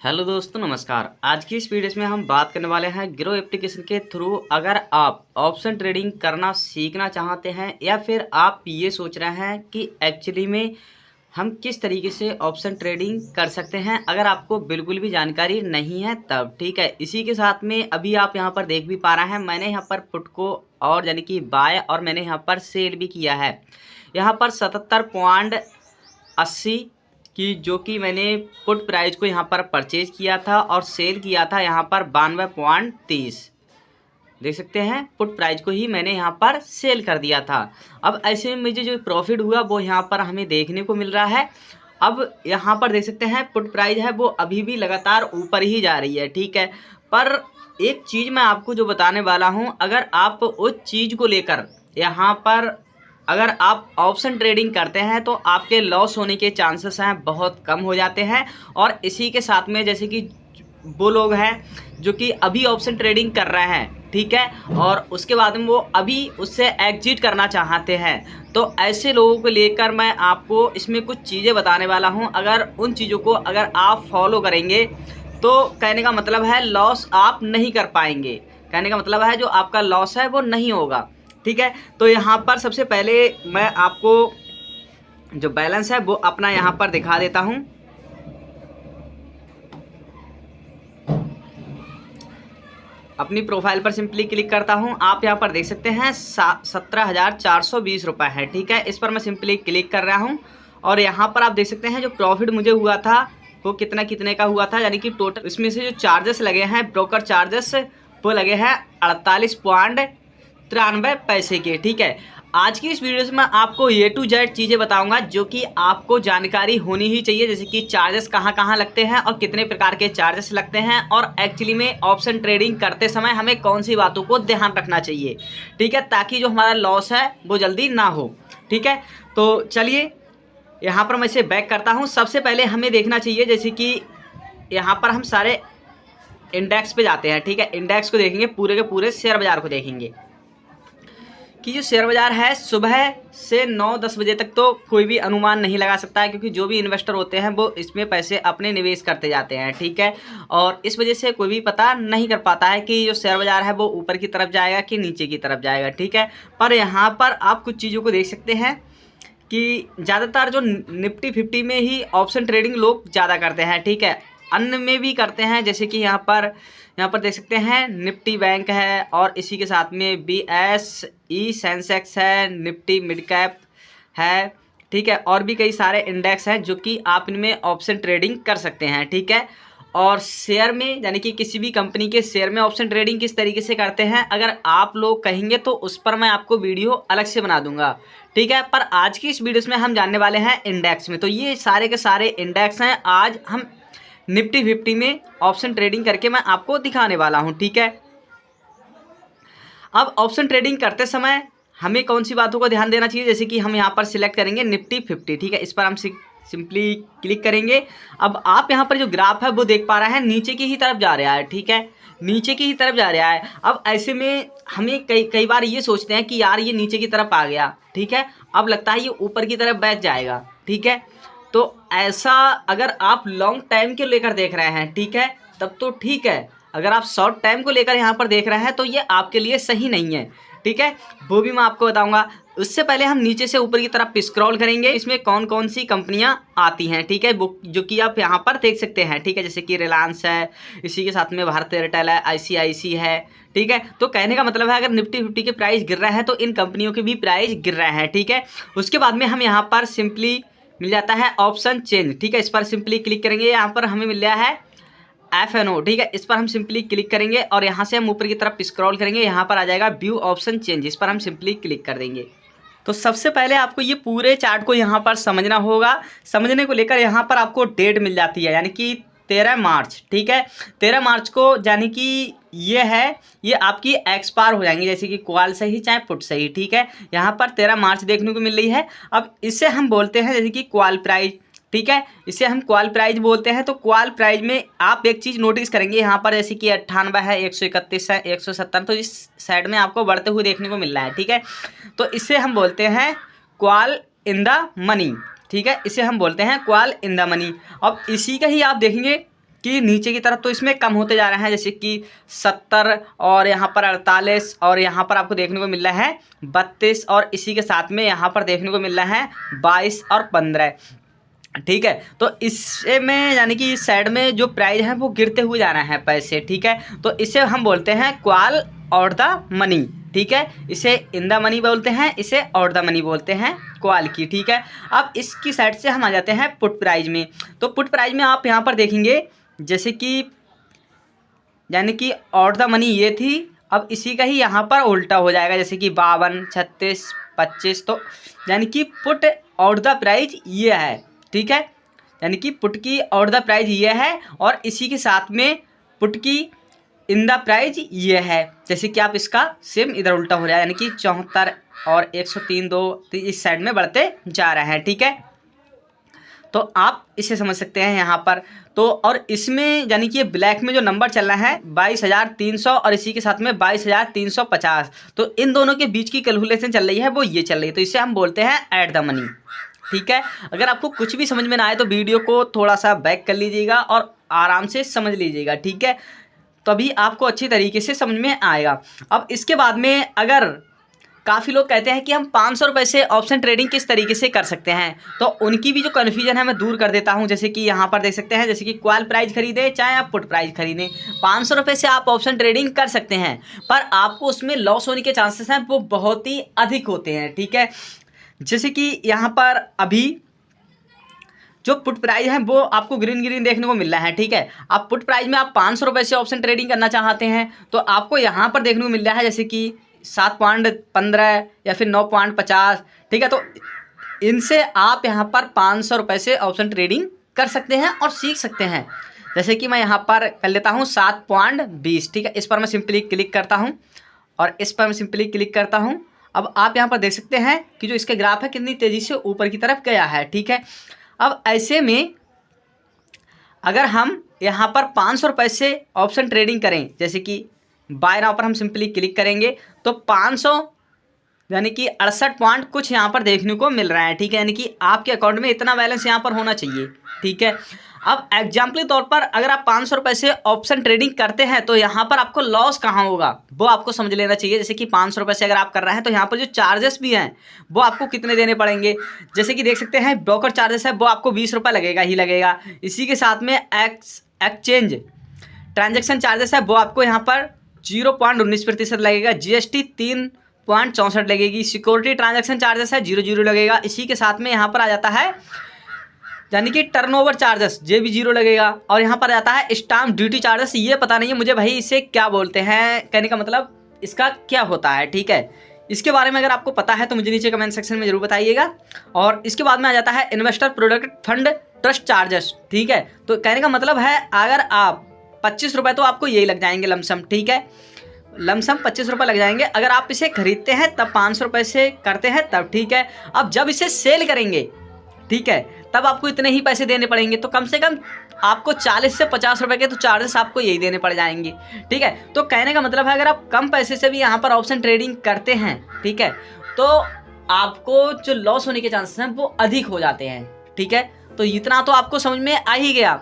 Hello दोस्तों, नमस्कार। आज की इस वीडियो में हम बात करने वाले हैं ग्रो एप्लीकेशन के थ्रू अगर आप ऑप्शन ट्रेडिंग करना सीखना चाहते हैं या फिर आप ये सोच रहे हैं कि एक्चुअली में हम किस तरीके से ऑप्शन ट्रेडिंग कर सकते हैं। अगर आपको बिल्कुल भी जानकारी नहीं है तब ठीक है। इसी के साथ में अभी आप यहाँ पर देख भी पा रहे हैं, मैंने यहाँ पर पुट को और यानी कि बाय और मैंने यहाँ पर सेल भी किया है। यहाँ पर 77.80 कि जो कि मैंने पुट प्राइस को यहाँ पर परचेज किया था और सेल किया था यहाँ पर 92.30। देख सकते हैं, पुट प्राइस को ही मैंने यहाँ पर सेल कर दिया था। अब ऐसे में मुझे जो प्रॉफिट हुआ वो यहाँ पर हमें देखने को मिल रहा है। अब यहाँ पर देख सकते हैं पुट प्राइस है वो अभी भी लगातार ऊपर ही जा रही है, ठीक है। पर एक चीज़ मैं आपको जो बताने वाला हूँ, अगर आप उस चीज़ को लेकर यहाँ पर अगर आप ऑप्शन ट्रेडिंग करते हैं तो आपके लॉस होने के चांसेस हैं बहुत कम हो जाते हैं। और इसी के साथ में जैसे कि वो लोग हैं जो कि अभी ऑप्शन ट्रेडिंग कर रहे हैं, ठीक है, और उसके बाद में वो अभी उससे एग्जिट करना चाहते हैं, तो ऐसे लोगों को लेकर मैं आपको इसमें कुछ चीज़ें बताने वाला हूं। अगर उन चीज़ों को अगर आप फॉलो करेंगे तो कहने का मतलब है लॉस आप नहीं कर पाएंगे। कहने का मतलब है जो आपका लॉस है वो नहीं होगा, ठीक है। तो यहाँ पर सबसे पहले मैं आपको जो बैलेंस है वो अपना यहाँ पर दिखा देता हूँ। अपनी प्रोफाइल पर सिंपली क्लिक करता हूँ। आप यहाँ पर देख सकते हैं 17,420 रुपये है, ठीक है। इस पर मैं सिंपली क्लिक कर रहा हूँ और यहाँ पर आप देख सकते हैं जो प्रॉफिट मुझे हुआ था वो कितने का हुआ था, यानी कि टोटल इसमें से जो चार्जेस लगे हैं ब्रोकर चार्जेस वो लगे हैं 48.93 पैसे के, ठीक है। आज की इस वीडियो से मैं आपको ए टू जेड चीज़ें बताऊंगा जो कि आपको जानकारी होनी ही चाहिए, जैसे कि चार्जेस कहाँ लगते हैं और कितने प्रकार के चार्जेस लगते हैं और एक्चुअली में ऑप्शन ट्रेडिंग करते समय हमें कौन सी बातों को ध्यान रखना चाहिए, ठीक है, ताकि जो हमारा लॉस है वो जल्दी ना हो, ठीक है। तो चलिए यहाँ पर मैं इसे बैक करता हूँ। सबसे पहले हमें देखना चाहिए जैसे कि यहाँ पर हम सारे इंडेक्स पे जाते हैं, ठीक है। इंडेक्स को देखेंगे, पूरे के पूरे शेयर बाज़ार को देखेंगे कि जो शेयर बाज़ार है सुबह से 9-10 बजे तक तो कोई भी अनुमान नहीं लगा सकता है, क्योंकि जो भी इन्वेस्टर होते हैं वो इसमें पैसे अपने निवेश करते जाते हैं, ठीक है। और इस वजह से कोई भी पता नहीं कर पाता है कि जो शेयर बाज़ार है वो ऊपर की तरफ जाएगा कि नीचे की तरफ जाएगा, ठीक है। पर यहाँ पर आप कुछ चीज़ों को देख सकते हैं कि ज़्यादातर जो निफ्टी 50 में ही ऑप्शन ट्रेडिंग लोग ज़्यादा करते हैं, ठीक है। अन्य में भी करते हैं, जैसे कि यहाँ पर देख सकते हैं निफ्टी बैंक है और इसी के साथ में BSE सेंसेक्स है, निफ्टी मिड कैप है, ठीक है। और भी कई सारे इंडेक्स हैं जो कि आप इनमें ऑप्शन ट्रेडिंग कर सकते हैं, ठीक है। और शेयर में यानी कि किसी भी कंपनी के शेयर में ऑप्शन ट्रेडिंग किस तरीके से करते हैं अगर आप लोग कहेंगे तो उस पर मैं आपको वीडियो अलग से बना दूंगा, ठीक है। पर आज की इस वीडियो में हम जानने वाले हैं इंडेक्स में। तो ये सारे के सारे इंडेक्स हैं, आज हम निफ्टी 50 में ऑप्शन ट्रेडिंग करके मैं आपको दिखाने वाला हूं, ठीक है। अब ऑप्शन ट्रेडिंग करते समय हमें कौन सी बातों को ध्यान देना चाहिए, जैसे कि हम यहाँ पर सिलेक्ट करेंगे निफ्टी 50, ठीक है। इस पर हम सिंपली क्लिक करेंगे। अब आप यहाँ पर जो ग्राफ है वो देख पा रहे हैं नीचे की ही तरफ जा रहा है, ठीक है, नीचे की ही तरफ जा रहा है। अब ऐसे में हमें कई बार ये सोचते हैं कि यार ये नीचे की तरफ आ गया, ठीक है, अब लगता है ये ऊपर की तरफ बैठ जाएगा, ठीक है। तो ऐसा अगर आप लॉन्ग टाइम के लेकर देख रहे हैं, ठीक है, तब तो ठीक है। अगर आप शॉर्ट टाइम को लेकर यहाँ पर देख रहे हैं तो ये आपके लिए सही नहीं है, ठीक है, वो भी मैं आपको बताऊंगा। उससे पहले हम नीचे से ऊपर की तरफ स्क्रॉल करेंगे, इसमें कौन कौन सी कंपनियां आती हैं, ठीक है, वो जो कि आप यहाँ पर देख सकते हैं, ठीक है, जैसे कि रिलायंस है, इसी के साथ में भारत एयरटेल है, ICICI है, ठीक है। तो कहने का मतलब है अगर निफ्टी 50 के प्राइस गिर रहा है तो इन कंपनियों के भी प्राइस गिर रहे हैं, ठीक है। उसके बाद में हम यहाँ पर सिंपली मिल जाता है ऑप्शन चेंज, ठीक है। इस पर सिंपली क्लिक करेंगे, यहाँ पर हमें मिल रहा है FNO, ठीक है। इस पर हम सिंपली क्लिक करेंगे और यहाँ से हम ऊपर की तरफ स्क्रॉल करेंगे, यहाँ पर आ जाएगा व्यू ऑप्शन चेंज, इस पर हम सिंपली क्लिक कर देंगे। तो सबसे पहले आपको ये पूरे चार्ट को यहाँ पर समझना होगा। समझने को लेकर यहाँ पर आपको डेट मिल जाती है, यानी कि 13 मार्च, ठीक है। 13 मार्च को यानी कि ये आपकी एक्सपायर हो जाएंगी, जैसे कि कॉल सही चाहे पुट सही, ठीक है। यहाँ पर 13 मार्च देखने को मिल रही है। अब इसे हम बोलते हैं जैसे कि कॉल प्राइस, ठीक है, इसे हम कॉल प्राइस बोलते हैं। तो कॉल प्राइस में आप एक चीज़ नोटिस करेंगे, यहाँ पर जैसे कि 98 है, 131 है, 170, तो इस साइड में आपको बढ़ते हुए देखने को मिल रहा है, ठीक है। तो इसे हम बोलते हैं कॉल इन द मनी, ठीक है, इसे हम बोलते हैं कॉल इन द मनी। अब इसी का ही आप देखेंगे कि नीचे की तरफ तो इसमें कम होते जा रहे हैं, जैसे कि 70 और यहाँ पर 48 और यहाँ पर आपको देखने को मिल रहा है 32 और इसी के साथ में यहाँ पर देखने को मिल रहा है 22 और 15। ठीक है, तो इससे में यानी कि इस साइड में जो प्राइस है वो गिरते हुए जा रहे हैं पैसे। ठीक है, तो इसे हम बोलते हैं कॉल और द मनी। ठीक है, इसे इन द मनी बोलते हैं, इसे और द मनी बोलते हैं कॉल की। ठीक है, अब इसकी साइड से हम आ जाते हैं पुट प्राइस में। तो पुट प्राइस में आप यहाँ पर देखेंगे जैसे कि यानी कि और द मनी ये थी, अब इसी का ही यहाँ पर उल्टा हो जाएगा, जैसे कि 52, 36, 25। तो यानी कि पुट और द प्राइस ये है। ठीक है, यानी कि पुट की और द प्राइस ये है और इसी के साथ में पुट की इन द प्राइस ये है। जैसे कि आप इसका सेम इधर उल्टा हो रहा है, यानी कि 74 और 103 2 इस साइड में बढ़ते जा रहे हैं। ठीक है, तो आप इसे समझ सकते हैं यहाँ पर। तो और इसमें यानी कि ये ब्लैक में जो नंबर चल रहा है 22,300 और इसी के साथ में 22,350, तो इन दोनों के बीच की कैलकुलेशन चल रही है वो ये चल रही है। तो इसे हम बोलते हैं ऐड द मनी। ठीक है, अगर आपको कुछ भी समझ में ना आए तो वीडियो को थोड़ा सा बैक कर लीजिएगा और आराम से समझ लीजिएगा। ठीक है, तभी आपको अच्छी तरीके से समझ में आएगा। अब इसके बाद में अगर काफ़ी लोग कहते हैं कि हम 500 रुपये से ऑप्शन ट्रेडिंग किस तरीके से कर सकते हैं, तो उनकी भी जो कन्फ्यूजन है मैं दूर कर देता हूं। जैसे कि यहाँ पर देख सकते हैं, जैसे कि कॉल प्राइस खरीदें चाहे आप पुट प्राइस खरीदें, 500 रुपये से आप ऑप्शन ट्रेडिंग कर सकते हैं, पर आपको उसमें लॉस होने के चांसेस हैं वो बहुत ही अधिक होते हैं। ठीक है, जैसे कि यहाँ पर अभी जो पुट प्राइस है वो आपको ग्रीन ग्रीन देखने को मिल रहा है। ठीक है, आप पुट प्राइस में आप 500 रुपये से ऑप्शन ट्रेडिंग करना चाहते हैं तो आपको यहाँ पर देखने को मिल रहा है जैसे कि 7.15 या फिर 9.50। ठीक है, तो इनसे आप यहाँ पर 500 रुपये से ऑप्शन ट्रेडिंग कर सकते हैं और सीख सकते हैं। जैसे कि मैं यहाँ पर कर लेता हूँ 7.20। ठीक है, इस पर मैं सिंपली क्लिक करता हूँ और इस पर मैं सिंपली क्लिक करता हूँ। अब आप यहाँ पर देख सकते हैं कि जो इसके ग्राफ है कितनी तेज़ी से ऊपर की तरफ गया है। ठीक है, अब ऐसे में अगर हम यहाँ पर 500 रुपये से ऑप्शन ट्रेडिंग करें, जैसे कि बाय नाउ पर हम सिंपली क्लिक करेंगे तो 500 यानी कि 68 पॉइंट कुछ यहाँ पर देखने को मिल रहा है। ठीक है, यानी कि आपके अकाउंट में इतना बैलेंस यहाँ पर होना चाहिए। ठीक है, अब एग्जाम्पल तौर पर अगर आप 500 रुपये से ऑप्शन ट्रेडिंग करते हैं तो यहाँ पर आपको लॉस कहाँ होगा वो आपको समझ लेना चाहिए। जैसे कि 500 रुपये से अगर आप कर रहे हैं तो यहाँ पर जो चार्जेस भी हैं वो आपको कितने देने पड़ेंगे। जैसे कि देख सकते हैं ब्रोकर चार्जेस है वो आपको 20 रुपये लगेगा ही लगेगा। इसी के साथ में एक्सचेंज ट्रांजेक्शन चार्जेस है वो आपको यहाँ पर 0.19% लगेगा। जीएसटी 3.64 लगेगी। सिक्योरिटी ट्रांजैक्शन चार्जेस है 0 लगेगा। इसी के साथ में यहाँ पर आ जाता है यानी कि टर्नओवर चार्जेस ये भी 0 लगेगा। और यहाँ पर आता है स्टाम्प ड्यूटी चार्जेस, ये पता नहीं है मुझे भाई इसे क्या बोलते हैं, कहने का मतलब इसका क्या होता है। ठीक है, इसके बारे में अगर आपको पता है तो मुझे नीचे कमेंट सेक्शन में जरूर बताइएगा। और इसके बाद में आ जाता है investor product fund trust charges. ठीक है, तो कहने का मतलब है अगर आप 25 रुपये तो आपको यही लग जाएंगे लमसम। ठीक है, लमसम 25 रुपये लग जाएंगे। अगर आप इसे खरीदते हैं तब 500 रुपये से करते हैं तब। ठीक है, अब जब इसे सेल करेंगे ठीक है तब आपको इतने ही पैसे देने पड़ेंगे। तो कम से कम आपको 40 से 50 रुपये के तो चार्जेस आपको यही देने पड़ जाएंगे। ठीक है, तो कहने का मतलब है अगर आप कम पैसे से भी यहाँ पर ऑप्शन ट्रेडिंग करते हैं ठीक है तो आपको जो लॉस होने के चांसेस हैं वो अधिक हो जाते हैं। ठीक है, तो इतना तो आपको समझ में आ ही गया।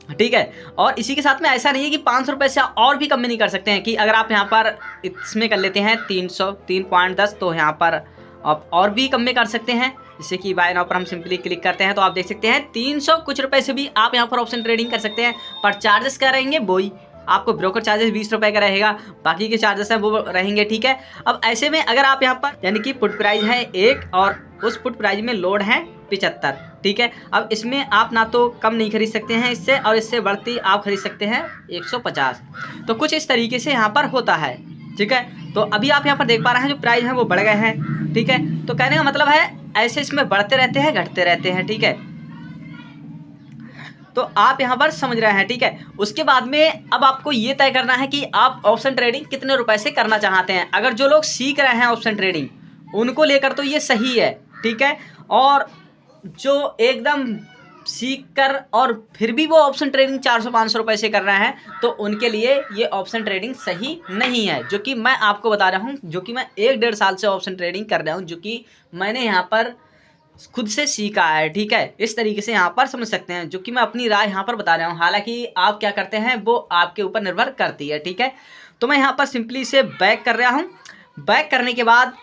ठीक है, और इसी के साथ में ऐसा नहीं है कि 500 रुपये से और भी कम में नहीं कर सकते हैं कि अगर आप यहाँ पर इसमें कर लेते हैं 303.10 तो यहाँ पर आप और भी कम में कर सकते हैं। जैसे कि बाय नाउ पर हम सिंपली क्लिक करते हैं तो आप देख सकते हैं 300 कुछ रुपए से भी आप यहाँ पर ऑप्शन ट्रेडिंग कर सकते हैं। पर चार्जेस क्या रहेंगे वही आपको ब्रोकर चार्जेस 20 रुपये का रहेगा, बाकी के चार्जेस हैं वो रहेंगे। ठीक है, अब ऐसे में अगर आप यहाँ पर यानी कि पुट प्राइस है 1 और उस पुट प्राइस में लोड है 75। ठीक है, अब इसमें आप ना तो कम नहीं खरीद सकते हैं इससे और इससे बढ़ती आप खरीद सकते हैं 150। तो कुछ इस तरीके से यहाँ पर होता है। ठीक है, तो अभी आप यहाँ पर देख पा रहे हैं जो प्राइस हैं वो बढ़ गए हैं। ठीक है, तो कहने का मतलब है ऐसे इसमें बढ़ते रहते हैं घटते रहते हैं। ठीक है, तो आप यहाँ पर समझ रहे हैं। ठीक है, उसके बाद में अब आपको ये तय करना है कि आप ऑप्शन ट्रेडिंग कितने रुपए से करना चाहते हैं। अगर जो लोग सीख रहे हैं ऑप्शन ट्रेडिंग उनको लेकर तो ये सही है। ठीक है, और जो एकदम सीख कर और फिर भी वो ऑप्शन ट्रेडिंग 400-500 रुपये से कर रहे हैं तो उनके लिए ये ऑप्शन ट्रेडिंग सही नहीं है। जो कि मैं आपको बता रहा हूँ, जो कि मैं 1-1.5 साल से ऑप्शन ट्रेडिंग कर रहा हूँ, जो कि मैंने यहाँ पर खुद से सीखा है, ठीक है। इस तरीके से यहाँ पर समझ सकते हैं, जो कि मैं अपनी राय यहाँ पर बता रहा हूँ, हालांकि आप क्या करते हैं वो आपके ऊपर निर्भर करती है, ठीक है। तो मैं यहाँ पर सिंपली से बैक कर रहा हूँ। बैक करने के बाद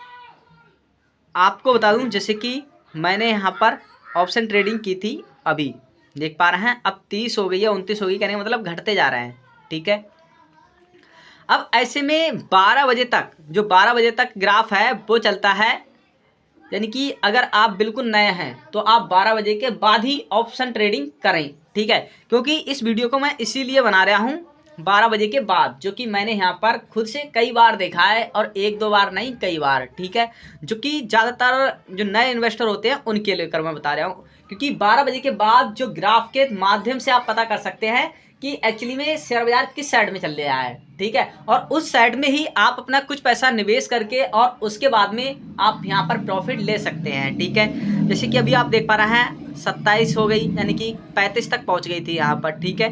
आपको बता दूँ, जैसे कि मैंने यहाँ पर ऑप्शन ट्रेडिंग की थी, अभी देख पा रहे हैं अब 30 हो गई है, 29 हो गई, कहने का मतलब घटते जा रहे हैं, ठीक है। अब ऐसे में 12 बजे तक, जो 12 बजे तक ग्राफ है वो चलता है, यानी कि अगर आप बिल्कुल नए हैं तो आप 12 बजे के बाद ही ऑप्शन ट्रेडिंग करें, ठीक है। क्योंकि इस वीडियो को मैं इसीलिए बना रहा हूँ 12 बजे के बाद, जो कि मैंने यहाँ पर खुद से कई बार देखा है, और एक दो बार नहीं, कई बार, ठीक है। जो कि ज़्यादातर जो नए इन्वेस्टर होते हैं उनके लेकर मैं बता रहा हूँ, क्योंकि 12 बजे के बाद जो ग्राफ के माध्यम से आप पता कर सकते हैं कि एक्चुअली में शेयर बाजार किस साइड में चल रहा है, ठीक है। और उस साइड में ही आप अपना कुछ पैसा निवेश करके और उसके बाद में आप यहाँ पर प्रॉफिट ले सकते हैं, ठीक है। जैसे कि अभी आप देख पा रहे हैं 27 हो गई, यानी कि 35 तक पहुँच गई थी यहाँ पर, ठीक है।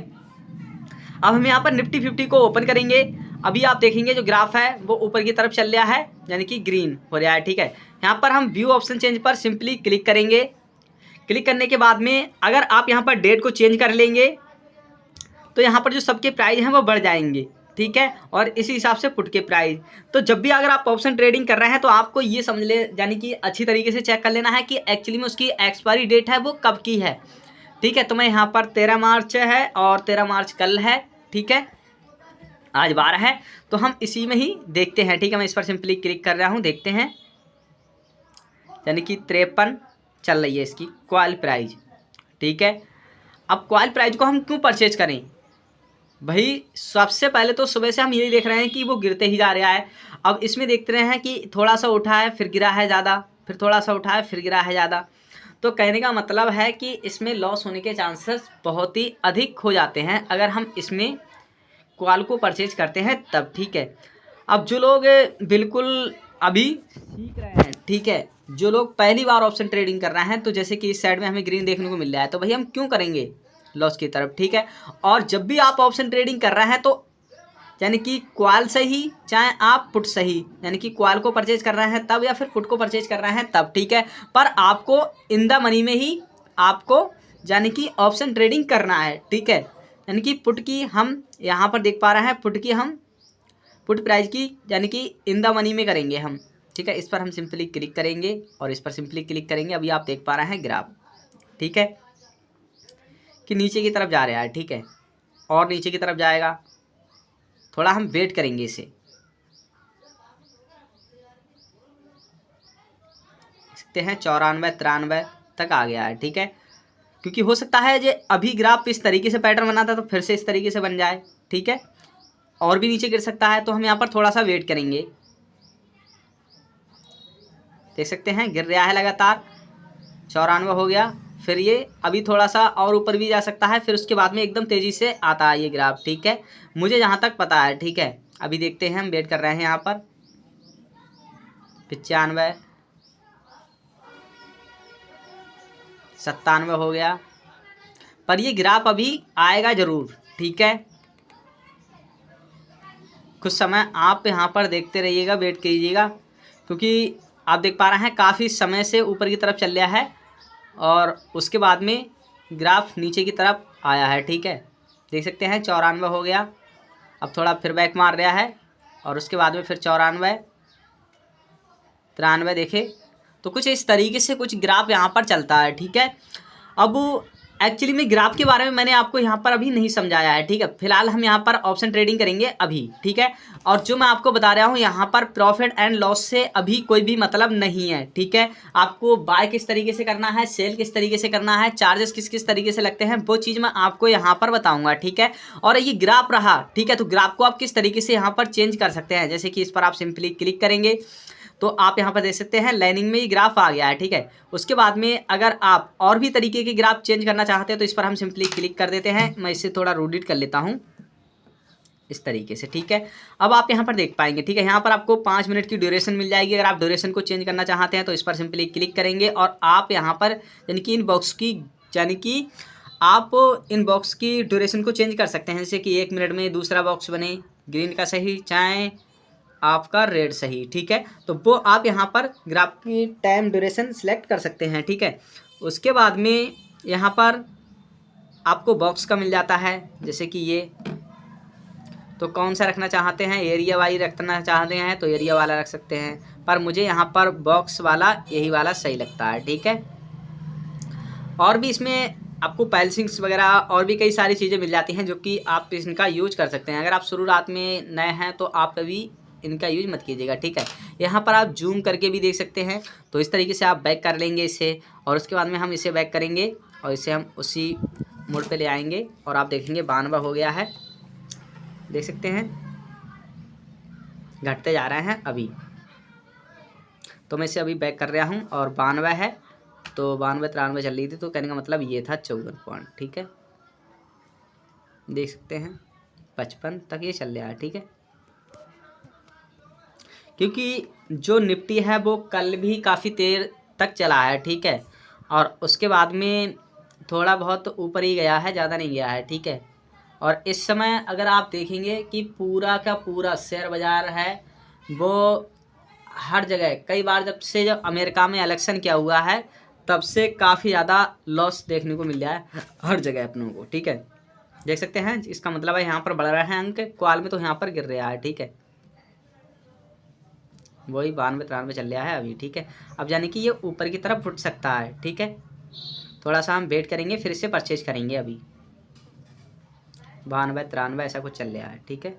अब हम यहाँ पर निफ्टी 50 को ओपन करेंगे। अभी आप देखेंगे जो ग्राफ है वो ऊपर की तरफ चल रहा है, यानी कि ग्रीन हो रहा है, ठीक है। यहाँ पर हम व्यू ऑप्शन चेंज पर सिंपली क्लिक करेंगे। क्लिक करने के बाद में अगर आप यहाँ पर डेट को चेंज कर लेंगे तो यहाँ पर जो सबके प्राइस हैं वो बढ़ जाएंगे, ठीक है। और इसी हिसाब से पुट के प्राइस, तो जब भी अगर आप ऑप्शन ट्रेडिंग कर रहे हैं तो आपको ये समझ ले, यानी कि अच्छी तरीके से चेक कर लेना है कि एक्चुअली में उसकी एक्सपायरी डेट है वो कब की है, ठीक है। तो मैं यहाँ पर 13 मार्च है और 13 मार्च कल है, ठीक है, आज 12 है, तो हम इसी में ही देखते हैं, ठीक है। मैं इस पर सिंपली क्लिक कर रहा हूँ, देखते हैं, यानी कि 53 चल रही है इसकी कॉल प्राइस, ठीक है। अब कॉल प्राइस को हम क्यों परचेज करें भाई, सबसे पहले तो सुबह से हम यही देख रहे हैं कि वो गिरते ही जा रहा है। अब इसमें देखते रहे हैं कि थोड़ा सा उठा है फिर गिरा है ज़्यादा, फिर थोड़ा सा उठा है फिर गिरा है ज़्यादा, तो कहने का मतलब है कि इसमें लॉस होने के चांसेस बहुत ही अधिक हो जाते हैं अगर हम इसमें कॉल को परचेज करते हैं तब, ठीक है। अब जो लोग बिल्कुल अभी सीख रहे हैं, ठीक है, जो लोग पहली बार ऑप्शन ट्रेडिंग कर रहे हैं, तो जैसे कि इस साइड में हमें ग्रीन देखने को मिल रहा है, तो भाई हम क्यों करेंगे लॉस की तरफ, ठीक है। और जब भी आप ऑप्शन ट्रेडिंग कर रहे हैं तो यानी कि कॉल से ही, चाहे आप पुट से ही, यानी कि कॉल को परचेज कर रहे हैं तब या फिर पुट को परचेज कर रहे हैं तब, ठीक है। पर आपको इन द मनी में ही आपको यानी कि ऑप्शन ट्रेडिंग करना है, ठीक है। यानी कि पुट की हम यहाँ पर देख पा रहे हैं, पुट की हम पुट प्राइस की यानी कि इन द मनी में करेंगे हम, ठीक है। इस पर हम सिंपली क्लिक करेंगे और इस पर सिंपली क्लिक करेंगे। अभी आप देख पा रहे हैं ग्राफ, ठीक है, कि नीचे की तरफ जा रहा है, ठीक है, और नीचे की तरफ जाएगा। थोड़ा हम वेट करेंगे इसे, देखते हैं 94 93 तक आ गया है, ठीक है। क्योंकि हो सकता है जो अभी ग्राफ इस तरीके से पैटर्न बना था तो फिर से इस तरीके से बन जाए, ठीक है, और भी नीचे गिर सकता है, तो हम यहाँ पर थोड़ा सा वेट करेंगे। देख सकते हैं गिर रहा है लगातार, 94 हो गया, फिर ये अभी थोड़ा सा और ऊपर भी जा सकता है, फिर उसके बाद में एकदम तेज़ी से आता है ये ग्राफ, ठीक है, मुझे जहाँ तक पता है, ठीक है। अभी देखते हैं, हम वेट कर रहे हैं यहाँ पर 95 97 हो गया, पर ये ग्राफ अभी आएगा ज़रूर, ठीक है। कुछ समय आप यहाँ पर देखते रहिएगा, वेट कीजिएगा, क्योंकि आप देख पा रहे हैं काफ़ी समय से ऊपर की तरफ चल रहा है और उसके बाद में ग्राफ नीचे की तरफ आया है, ठीक है। देख सकते हैं 94 हो गया, अब थोड़ा फिर बैक मार रहा है और उसके बाद में फिर 94 93 देखे, तो कुछ इस तरीके से कुछ ग्राफ यहाँ पर चलता है, ठीक है। अब एक्चुअली में ग्राफ के बारे में मैंने आपको यहाँ पर अभी नहीं समझाया है, ठीक है। फिलहाल हम यहाँ पर ऑप्शन ट्रेडिंग करेंगे अभी, ठीक है। और जो मैं आपको बता रहा हूँ यहाँ पर प्रॉफिट एंड लॉस से अभी कोई भी मतलब नहीं है, ठीक है। आपको बाय किस तरीके से करना है, सेल किस तरीके से करना है, चार्जेस किस किस तरीके से लगते हैं, वो चीज़ मैं आपको यहाँ पर बताऊँगा, ठीक है। और ये ग्राफ रहा, ठीक है, तो ग्राफ को आप किस तरीके से यहाँ पर चेंज कर सकते हैं, जैसे कि इस पर आप सिंपली क्लिक करेंगे तो आप यहाँ पर देख सकते हैं लाइनिंग में ही ग्राफ आ गया है, ठीक है। उसके बाद में अगर आप और भी तरीके के ग्राफ चेंज करना चाहते हैं तो इस पर हम सिंपली क्लिक कर देते हैं। मैं इसे थोड़ा रोटेट कर लेता हूँ इस तरीके से, ठीक है। अब आप यहाँ पर देख पाएंगे, ठीक है, यहाँ पर आपको 5 मिनट की ड्यूरेशन मिल जाएगी। अगर आप ड्यूरेशन को चेंज करना चाहते हैं तो इस पर सिंपली क्लिक करेंगे और आप यहाँ पर यानी कि इन बॉक्स की, यानी कि आप इन बॉक्स की ड्यूरेशन को चेंज कर सकते हैं, जैसे कि 1 मिनट में दूसरा बॉक्स बने ग्रीन का सही, चाहे आपका रेड सही, ठीक है। तो वो आप यहाँ पर ग्राफ की टाइम ड्यूरेशन सिलेक्ट कर सकते हैं, ठीक है। उसके बाद में यहाँ पर आपको बॉक्स का मिल जाता है, जैसे कि ये, तो कौन सा रखना चाहते हैं, एरिया वाइज रखना चाहते हैं तो एरिया वाला रख सकते हैं, पर मुझे यहाँ पर बॉक्स वाला यही वाला सही लगता है, ठीक है। और भी इसमें आपको पैलसिंग्स वगैरह और भी कई सारी चीज़ें मिल जाती हैं जो कि आप इनका यूज कर सकते हैं। अगर आप शुरुआत में नए हैं तो आप कभी इनका यूज मत कीजिएगा, ठीक है। यहाँ पर आप जूम करके भी देख सकते हैं, तो इस तरीके से आप बैक कर लेंगे इसे, और उसके बाद में हम इसे बैक करेंगे और इसे हम उसी मोड पे ले आएंगे और आप देखेंगे 92 हो गया है, देख सकते हैं घटते जा रहे हैं अभी। तो मैं इसे अभी बैक कर रहा हूँ और 92 है, तो 92 93 चल रही थी, तो कहने का मतलब ये था 54 पॉइंट, ठीक है। देख सकते हैं 55 तक ये चल रहा है, ठीक है। क्योंकि जो निफ्टी है वो कल भी काफ़ी देर तक चला है, ठीक है, और उसके बाद में थोड़ा बहुत ऊपर ही गया है, ज़्यादा नहीं गया है, ठीक है। और इस समय अगर आप देखेंगे कि पूरा का पूरा शेयर बाज़ार है वो हर जगह, कई बार जब अमेरिका में इलेक्शन क्या हुआ है तब से काफ़ी ज़्यादा लॉस देखने को मिल रहा है हर जगह अपनों को, ठीक है। देख सकते हैं, इसका मतलब है यहाँ पर बढ़ रहा है अंक, क्वाल में तो यहाँ पर गिर रहा है, ठीक है। वही 92 93 चल रहा है अभी, ठीक है। अब यानी कि ये ऊपर की तरफ उठ सकता है, ठीक है। थोड़ा सा हम वेट करेंगे, फिर इसे परचेज करेंगे। अभी 92 93 ऐसा कुछ चल रहा है, ठीक है।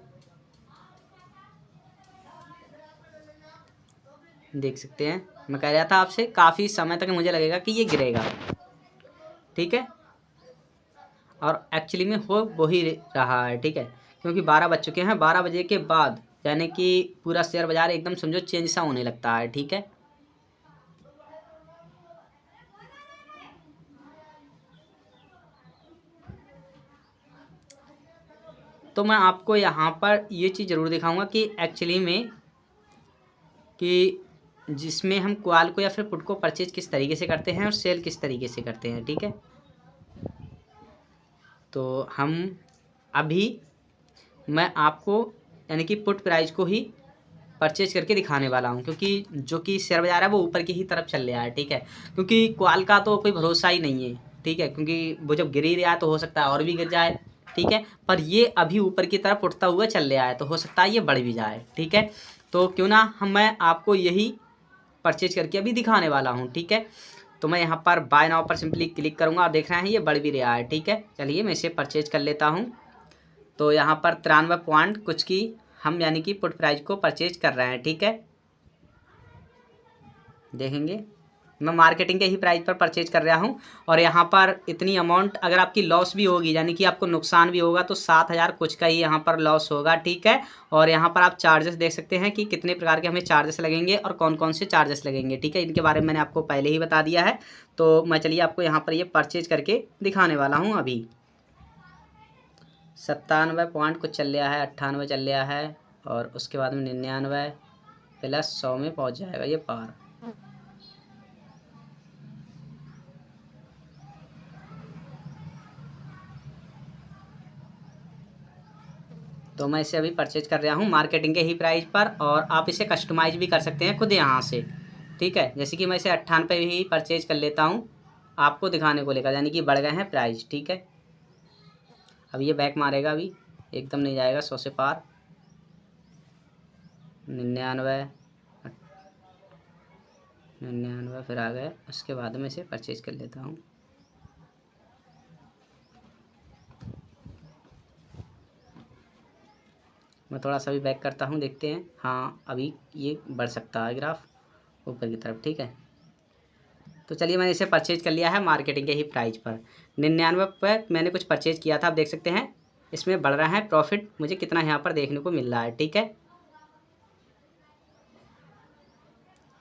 देख सकते हैं, मैं कह रहा था आपसे काफ़ी समय तक मुझे लगेगा कि ये गिरेगा, ठीक है। और एक्चुअली में हो वही रहा है, ठीक है, क्योंकि 12 बज चुके हैं। 12 बजे के बाद यानी कि पूरा शेयर बाज़ार एकदम समझो चेंज सा होने लगता है, ठीक है। तो मैं आपको यहाँ पर ये चीज़ ज़रूर दिखाऊंगा कि एक्चुअली में कि जिसमें हम कॉल को या फिर पुट को परचेज किस तरीके से करते हैं और सेल किस तरीके से करते हैं, ठीक है। तो हम अभी मैं आपको यानी कि पुट प्राइस को ही परचेज करके दिखाने वाला हूं, क्योंकि जो कि शेयर बाज़ार है वो ऊपर की ही तरफ चल रहा है, ठीक है। क्योंकि कॉल का तो कोई भरोसा ही नहीं है, ठीक है, क्योंकि वो जब गिर ही रहा है तो हो सकता है और भी गिर जाए, ठीक है। पर ये अभी ऊपर की तरफ उठता हुआ चल रहा है, तो हो सकता है ये बढ़ भी जाए, ठीक है। तो क्यों ना मैं आपको यही परचेज करके अभी दिखाने वाला हूँ, ठीक है। तो मैं यहाँ पर बाय नाउ पर सिंपली क्लिक करूँगा, आप देख रहे हैं ये बढ़ भी रहा है, ठीक है। चलिए मैं इसे परचेज कर लेता हूँ। तो यहाँ पर 93 पॉइंट कुछ की हम यानी कि पुट प्राइस को परचेज कर रहे हैं, ठीक है। देखेंगे मैं मार्केटिंग के ही प्राइस पर परचेज कर रहा हूँ, और यहाँ पर इतनी अमाउंट अगर आपकी लॉस भी होगी यानी कि आपको नुकसान भी होगा तो 7000 कुछ का ही यहाँ पर लॉस होगा, ठीक है। और यहाँ पर आप चार्जेस देख सकते हैं कि कितने प्रकार के हमें चार्जेस लगेंगे और कौन कौन से चार्जेस लगेंगे, ठीक है। इनके बारे में मैंने आपको पहले ही बता दिया है। तो मैं चलिए आपको यहाँ पर ये परचेज करके दिखाने वाला हूँ। अभी 97 पॉइंट कुछ चल रहा है, 98 चल रहा है, और उसके बाद में 99 प्लस 100 में पहुँच जाएगा ये पार। तो मैं इसे अभी परचेज कर रहा हूँ मार्केटिंग के ही प्राइस पर, और आप इसे कस्टमाइज भी कर सकते हैं खुद यहाँ से, ठीक है। जैसे कि मैं इसे 98 पे ही परचेज कर लेता हूँ आपको दिखाने को लेकर, यानी कि बढ़ गए हैं प्राइस, ठीक है। अब ये बैक मारेगा, अभी एकदम नहीं जाएगा 100 से पार। 99 फिर आ गए, उसके बाद में इसे परचेज कर लेता हूँ। मैं थोड़ा सा भी बैक करता हूँ, देखते हैं। हाँ अभी ये बढ़ सकता है ग्राफ ऊपर की तरफ, ठीक है। तो चलिए मैंने इसे परचेज कर लिया है मार्केटिंग के ही प्राइस पर। 99 पर मैंने कुछ परचेज किया था, आप देख सकते हैं इसमें बढ़ रहा है प्रॉफिट मुझे कितना यहाँ पर देखने को मिल रहा है, ठीक है।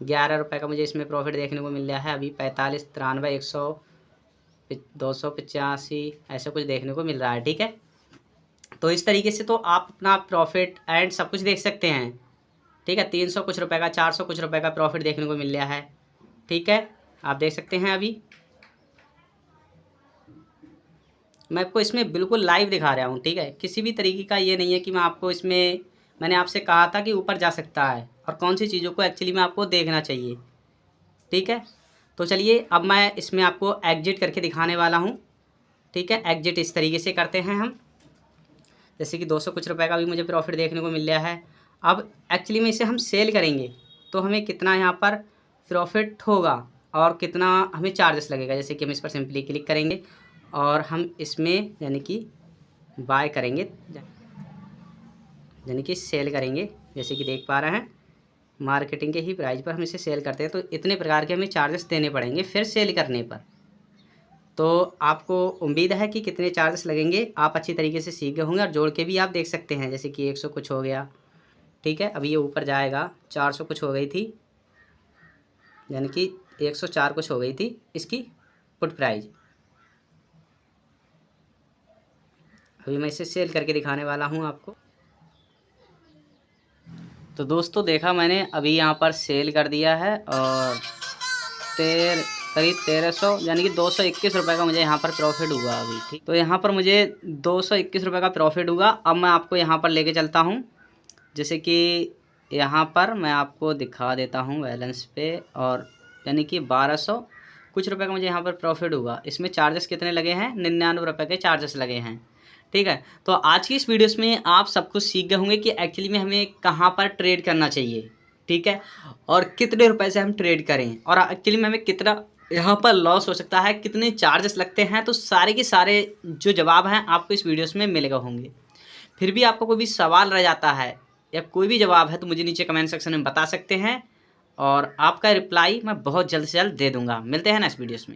11 रुपये का मुझे इसमें प्रॉफिट देखने को मिल रहा है अभी। 45 93 100 285 ऐसा कुछ देखने को मिल रहा है, ठीक है। तो इस तरीके से तो आप अपना प्रॉफिट एंड सब कुछ देख सकते हैं, ठीक है। 300 कुछ रुपए का, 400 कुछ रुपए का प्रॉफिट देखने को मिल रहा है, ठीक है। आप देख सकते हैं अभी मैं आपको इसमें बिल्कुल लाइव दिखा रहा हूँ, ठीक है। किसी भी तरीके का ये नहीं है कि मैं आपको इसमें मैंने आपसे कहा था कि ऊपर जा सकता है, और कौन सी चीज़ों को एक्चुअली में आपको देखना चाहिए। ठीक है, तो चलिए अब मैं इसमें आपको एग्जिट करके दिखाने वाला हूँ। ठीक है, एग्जिट इस तरीके से करते हैं हम। जैसे कि 200 कुछ रुपए का भी मुझे प्रॉफिट देखने को मिल रहा है। अब एक्चुअली में इसे हम सेल करेंगे तो हमें कितना यहाँ पर प्रॉफिट होगा और कितना हमें चार्जेस लगेगा। जैसे कि हम इस पर सिंपली क्लिक करेंगे और हम इसमें यानी कि बाय करेंगे, यानी कि सेल करेंगे। जैसे कि देख पा रहे हैं मार्केटिंग के ही प्राइस पर हम इसे सेल करते हैं, तो इतने प्रकार के हमें चार्जेस देने पड़ेंगे फिर सेल करने पर। तो आपको उम्मीद है कि कितने चार्जेस लगेंगे आप अच्छी तरीके से सीख गए होंगे, और जोड़ के भी आप देख सकते हैं। जैसे कि 100 कुछ हो गया। ठीक है, अभी ये ऊपर जाएगा। 400 कुछ हो गई थी, यानी कि 104 कुछ हो गई थी इसकी पुट प्राइस। अभी मैं इसे सेल करके दिखाने वाला हूँ आपको। तो दोस्तों देखा मैंने अभी यहाँ पर सेल कर दिया है, और करीब 1300 यानी कि 221 रुपये का मुझे यहाँ पर प्रॉफिट हुआ अभी। ठीक, तो यहाँ पर मुझे 221 रुपये का प्रॉफिट हुआ। अब मैं आपको यहाँ पर लेके चलता हूँ। जैसे कि यहाँ पर मैं आपको दिखा देता हूँ बैलेंस पे, और यानी कि 1200 कुछ रुपये का मुझे यहाँ पर प्रॉफिट हुआ। इसमें चार्जेस कितने लगे हैं? 99 रुपये के चार्जेस लगे हैं। ठीक है, तो आज की इस वीडियोस में आप सब कुछ सीख गए होंगे कि एक्चुअली में हमें कहाँ पर ट्रेड करना चाहिए। ठीक है, और कितने रुपए से हम ट्रेड करें, और एक्चुअली में हमें कितना यहाँ पर लॉस हो सकता है, कितने चार्जेस लगते हैं। तो सारे के सारे जो जवाब हैं आपको इस वीडियोस में मिलेगा होंगे। फिर भी आपको कोई भी सवाल रह जाता है या कोई भी जवाब है तो मुझे नीचे कमेंट सेक्शन में बता सकते हैं, और आपका रिप्लाई मैं बहुत जल्द से जल्द दे दूँगा। मिलते हैं नेक्स्ट वीडियोस में।